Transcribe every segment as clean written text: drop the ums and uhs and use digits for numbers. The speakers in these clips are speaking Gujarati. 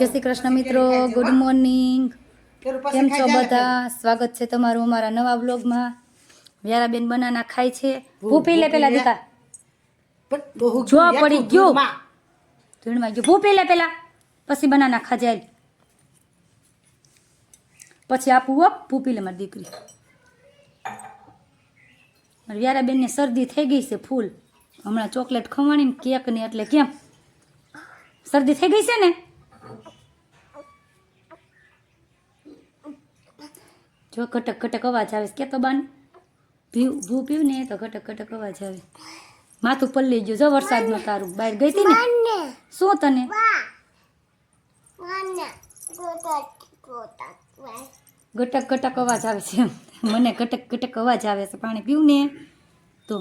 જય શ્રી કૃષ્ણ મિત્રો, ગુડ મોર્નિંગ. કેમ છો બધા? સ્વાગત છે તમારું અમારા નવા બ્લોગમાં. વ્યારાબેન બનાના ખાય છે. ભૂપી લે પેલા દીકા, જો પડી ગયું ધૂળમાં ગયું. ભૂપી લે પેલા, પછી બનાના ખાજે. પછી આપું હો. ભૂપી લે મારી દીકરી. વ્યારાબેનને શરદી થઈ ગઈ છે ફૂલ. હમણાં ચોકલેટ ખવાણી ને કેક ને, એટલે કેમ શરદી થઈ ગઈ છે ને. જો કટક કટક અવાજ આવે કે તો બાન ભૂ પીવું ને તો કટક કટક અવાજ આવે. માથું પલ્લી ગયું જો વરસાદમાં. તારું બહાર ગઈ હતી ને શું તને ગટક ગટક અવાજ આવે છે. મને ગટક ગટક અવાજ આવે છે. પાણી પીવું ને તો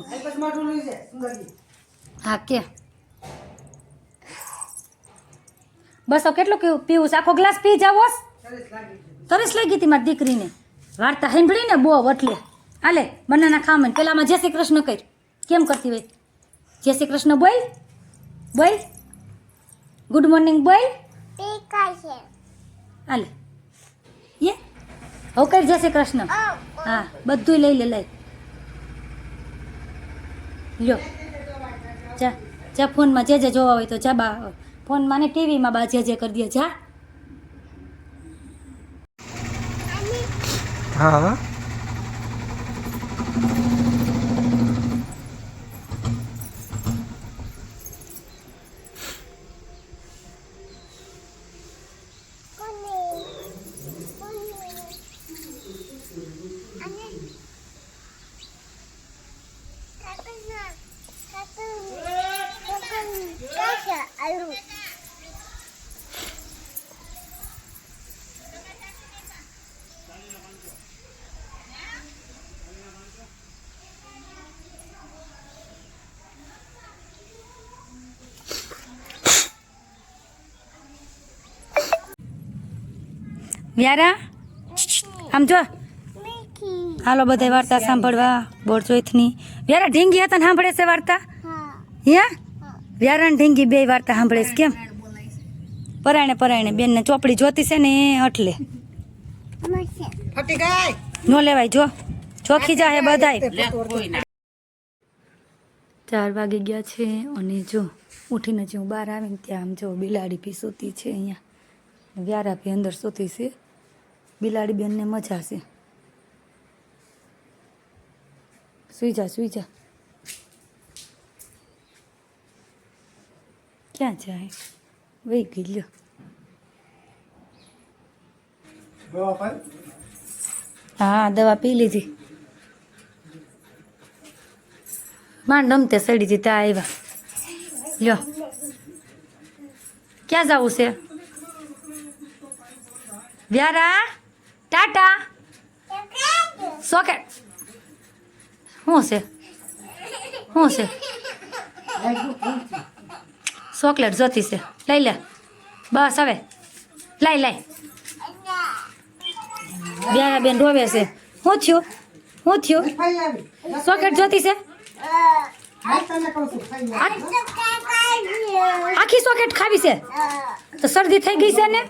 હા કે બસ કેટલું પીવું છે? આખો ગ્લાસ પી જાવો. તરસ લાગી હતી મારી દીકરીને. વાર્તા સાંભળી ને બહુ એટલે હાલે બનાના ખાવા. પેલામાં જય શ્રી કૃષ્ણ કર. કેમ કરતી હોય? જય શ્રી કૃષ્ણ બોલ, બોલ. ગુડ મોર્નિંગ બોલ. હાલે એ હવે કર જય શ્રી કૃષ્ણ. હા બધું લઈ લે. લઈ લ્યો જા જા. ફોનમાં જે જે જોવા હોય તો જા. બા ફોનમાં ને ટીવીમાં બા જે જે કરી દે જા. હા વ્યારા આમ જો. હાલો બધા વાર્તા સાંભળવા બોરચોથની. વ્યારા ઢીંગી હતા ને સાંભળે છે વાર્તા? હે વ્યારા ઢીંગી બે વાર્તા સાંભળે છે. કેમ પરાયણે પરાયણે બેન ને ચોપડી જોતી છે ને એટલે નો લેવાય. જો ચોખી જાય બધાય. 4 વાગી ગયા છે અને જો ઉઠીને જે હું બહાર આવીને ત્યાં આમ જો બિલાડી ભી સૂતી છે. અહીંયા વ્યારા ભી અંદર સૂતી છે. બિલાડી બેનને મજા છે. સુઈ જા સુઈ જા. ક્યાં જાય? વહી ગઈ. લ્યો હા દવા પી લીધી. માંડ રમતે સડી હતી ત્યાં આવ્યા. લ્યો ક્યાં જવું છે? વ્યારા ટાટા. સોકેટ શું છે? શું છે? ચોકલેટ જોતી છે. લઈ લે બસ હવે. લાઈ લાઈ. વ્યારા બેન રોવે છે. શું થયું? શું થયું? ચોકલેટ જોતી છે. આખી ચોકલેટ ખાવી છે તો શરદી થઈ ગઈ છે ને.